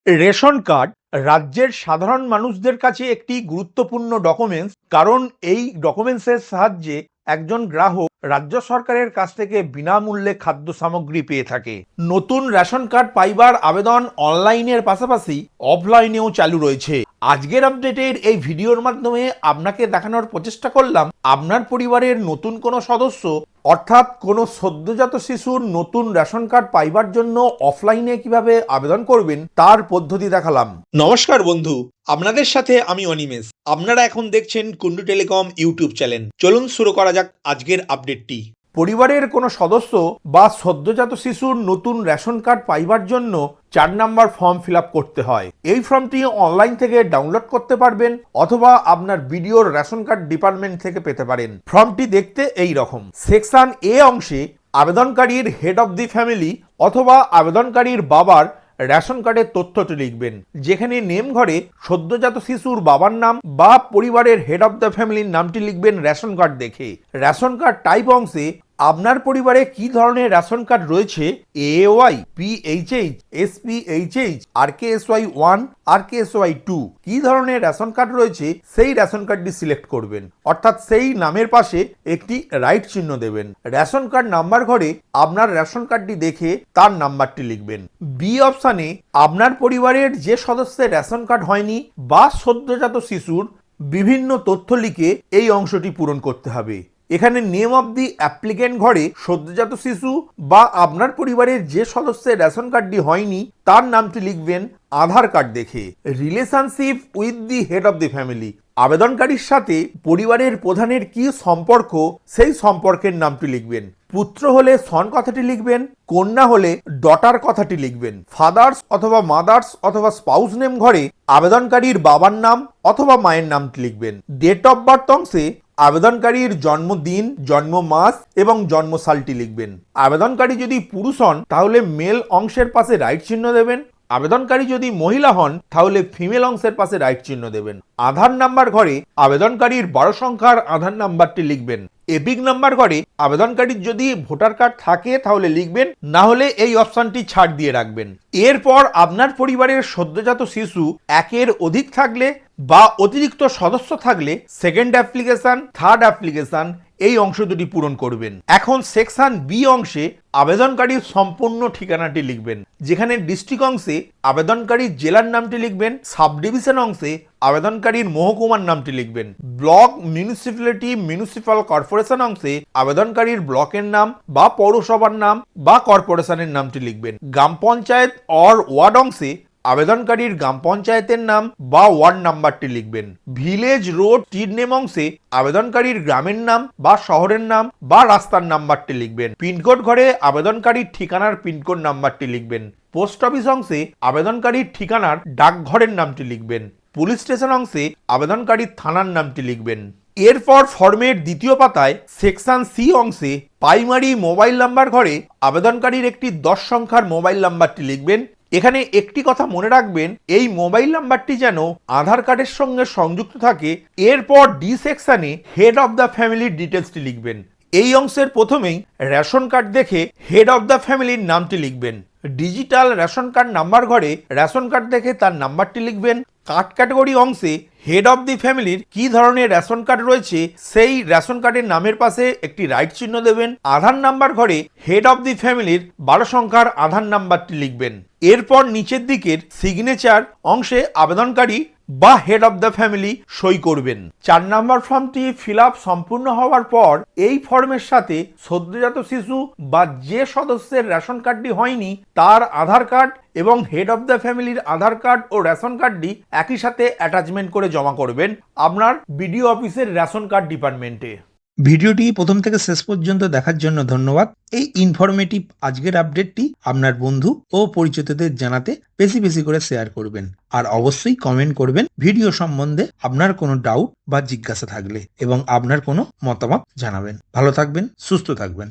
Ration card রাজ্যের সাধারণ মানুষদের কাছে একটি গুরুত্বপূর্ণ ডকুমেন্টস, কারণ এই ডকুমেন্টসের সাহায্যে একজন গ্রাহক রাজ্য সরকারের কাছ থেকে বিনামূল্যে খাদ্য সামগ্রী পেয়ে থাকে। নতুন রেশন কার্ড পাইবার আবেদন অনলাইনের পাশাপাশি অফলাইনেও চালু রয়েছে। আজকের আপডেটের এই ভিডিওর মাধ্যমে আপনাকে দেখানোর প্রচেষ্টা করলাম আপনার পরিবারের নতুন কোনো সদস্য অর্থাৎ কোনো সদ্যজাত শিশুর নতুন রেশন কার্ড পাইবার জন্য অফলাইনে কিভাবে আবেদন করবেন তার পদ্ধতি দেখালাম। নমস্কার বন্ধু, আপনাদের সাথে আমি অনিমেষ। আপনারা এখন দেখছেন কুন্ডু টেলিকম ইউটিউব চ্যানেল। চলুন শুরু করা যাক আজকের আপডেটটি। পরিবারের কোনো সদস্য বা সদ্যজাত শিশুর নতুন রেশন কার্ড পাইবার জন্য 4 নম্বর ফর্ম ফিল আপ করতে হয়। এই ফর্মটি অনলাইন থেকে ডাউনলোড করতে পারবেন অথবা আপনার বিডিওর রেশন কার্ড ডিপার্টমেন্ট থেকে পেতে পারেন। ফর্মটি দেখতে এই রকম। সেকশন এ অংশে আবেদনকারীর হেড অফ দি ফ্যামিলি অথবা আবেদনকারীর বাবার রেশন কার্ডের তথ্যটি লিখবেন, যেখানে নেম ঘরে সদ্যজাত শিশুর বাবার নাম বা পরিবারের হেড অফ দ্য ফ্যামিলির নামটি লিখবেন রেশন কার্ড দেখে। রেশন কার্ড টাইপ অংশে আপনার পরিবারে কি ধরনের রেশন কার্ড রয়েছে, AOY, PHH, SPHH, RKSY 1, RKSY 2 কি ধরনের রেশন কার্ড রয়েছে সেই রেশন কার্ডটি সিলেক্ট করবেন, অর্থাৎ সেই নামের পাশে একটি রাইট চিহ্ন দেবেন। রেশন কার্ড নাম্বার ঘরে আপনার রেশন কার্ডটি দেখে তার নাম্বারটি লিখবেন। বি অপশানে আপনার পরিবারের যে সদস্যের রেশন কার্ড হয়নি বা সদ্যজাত শিশুর বিভিন্ন তথ্য লিখে এই অংশটি পূরণ করতে হবে। এখানে নেম অফ দি অ্যাপ্লিকেন্ট ঘরে সদ্যজাত শিশু বা আপনার পরিবারের যে সদস্যের রেশন কার্ডটি হয়নি তার নামটি লিখবেন আধার কার্ড দেখে। Relationship with the head of the family, আবেদনকারীর সাথে পরিবারের প্রধানের কি সম্পর্ক সেই সম্পর্কের নামটি লিখবেন। পুত্র হলে সন কথাটি লিখবেন, কন্যা হলে ডটার কথাটি লিখবেন। ফাদার্স অথবা মাদার্স অথবা স্পাউস নেম ঘরে আবেদনকারীর বাবার নাম অথবা মায়ের নামটি লিখবেন। ডেট অফ বার্থ অংশে আবেদনকারীর জন্মদিন, জন্ম মাস এবং জন্মসালটি লিখবেন। আবেদনকারী যদি পুরুষ হন তাহলে মেল অংশের পাশে রাইট চিহ্ন দেবেন। আবেদনকারী যদি মহিলা হন তাহলে ফিমেল অংশের পাশে রাইট চিহ্ন দেবেন। আধার নাম্বার ঘরে আবেদনকারীর 12 সংখ্যার আধার নাম্বারটি লিখবেন। এপিক নাম্বার ঘরে আবেদনকারীর যদি ভোটার কার্ড থাকে তাহলে লিখবেন, না হলে এই অপশনটি ছাড় দিয়ে রাখবেন। এরপর আপনার পরিবারের সদ্যজাত শিশু একের অধিক থাকলে বা অতিরিক্ত সদস্য থাকলে সেকেন্ড অ্যাপ্লিকেশন, থার্ড অ্যাপ্লিকেশন এই অংশ দুটি পূরণ করবেন। এখন সেকশন বি অংশে আবেদনকারীর সম্পূর্ণ ঠিকানাটি লিখবেন, যেখানে ডিস্ট্রিক্ট অংশে আবেদনকারীর জেলার নামটি লিখবেন। সাব ডিভিশন অংশে আবেদনকারীর মহকুমার নামটি লিখবেন। ব্লক, মিউনিসিপ্যালিটি, মিউনিসিপাল কর্পোরেশন অংশে আবেদনকারীর ব্লকের নাম বা পৌরসভার নাম বা কর্পোরেশনের নামটি লিখবেন। গ্রাম পঞ্চায়েত অর ওয়ার্ড অংশে আবেদনকারীর গ্রাম পঞ্চায়েতের নাম বা ওয়ার্ড নাম্বারটি লিখবেন। ভিলেজ, রোড, স্ট্রিট নেম অংশে আবেদনকারীর গ্রামের নাম বা শহরের নাম বা রাস্তার নাম্বারটি লিখবেন। পিনকোড ঘরে আবেদনকারীর ঠিকানার পিনকোড নাম্বারটি লিখবেন। পোস্ট অফিস অংশে আবেদনকারীর ঠিকানার ডাকঘরের নামটি লিখবেন। পুলিশ স্টেশন অংশে আবেদনকারীর থানার নামটি লিখবেন। এরপর ফর্মের দ্বিতীয় পাতায় সেকশন সি অংশে প্রাইমারি মোবাইল নাম্বার ঘরে আবেদনকারীর একটি 10 সংখ্যার মোবাইল নাম্বারটি লিখবেন। এখানে একটি কথা মনে রাখবেন, এই মোবাইল নাম্বারটি যেন আধার কার্ডের সঙ্গে সংযুক্ত থাকে। এরপর ডি সেকশনে হেড অফ দ্য ফ্যামিলির ডিটেলসটি লিখবেন। এই অংশের প্রথমেই রেশন কার্ড দেখে হেড অফ দ্য ফ্যামিলির নামটি লিখবেন। ডিজিটাল রেশন কার্ড নাম্বার ঘরে রেশন কার্ড দেখে তার নাম্বারটি লিখবেন। কার্ড ক্যাটাগরি অংশে হেড অফ দি ফ্যামিলির কি ধরনের রেশন কার্ড রয়েছে সেই রেশন কার্ডের নামের পাশে একটি রাইট চিহ্ন দেবেন। আধার নাম্বার ঘরে হেড অফ দি ফ্যামিলির 12 সংখ্যার আধার নাম্বারটি লিখবেন। এরপর নিচের দিকের সিগনেচার অংশে আবেদনকারী বা হেড অফ দ্য ফ্যামিলি সই করবেন। 4 নম্বর ফর্মটি ফিল আপ সম্পূর্ণ হওয়ার পর এই ফর্মের সাথে সদ্যজাত শিশু বা যে সদস্যের রেশন কার্ডটি হয়নি তার আধার কার্ড এবং হেড অফ দ্য ফ্যামিলির আধার কার্ড ও রেশন কার্ডটি একই সাথে অ্যাটাচমেন্ট করে জমা করবেন আপনার বিডিও অফিসের রেশন কার্ড ডিপার্টমেন্টে। ভিডিওটি প্রথম থেকে শেষ পর্যন্ত দেখার জন্য ধন্যবাদ। এই ইনফরমেটিভ আজকের আপডেটটি আপনার বন্ধু ও পরিচিতদের জানাতে বেশি বেশি করে শেয়ার করবেন, আর অবশ্যই কমেন্ট করবেন ভিডিও সম্বন্ধে আপনার কোনো ডাউট বা জিজ্ঞাসা থাকলে এবং আপনার কোনো মতামত জানাবেন। ভালো থাকবেন, সুস্থ থাকবেন।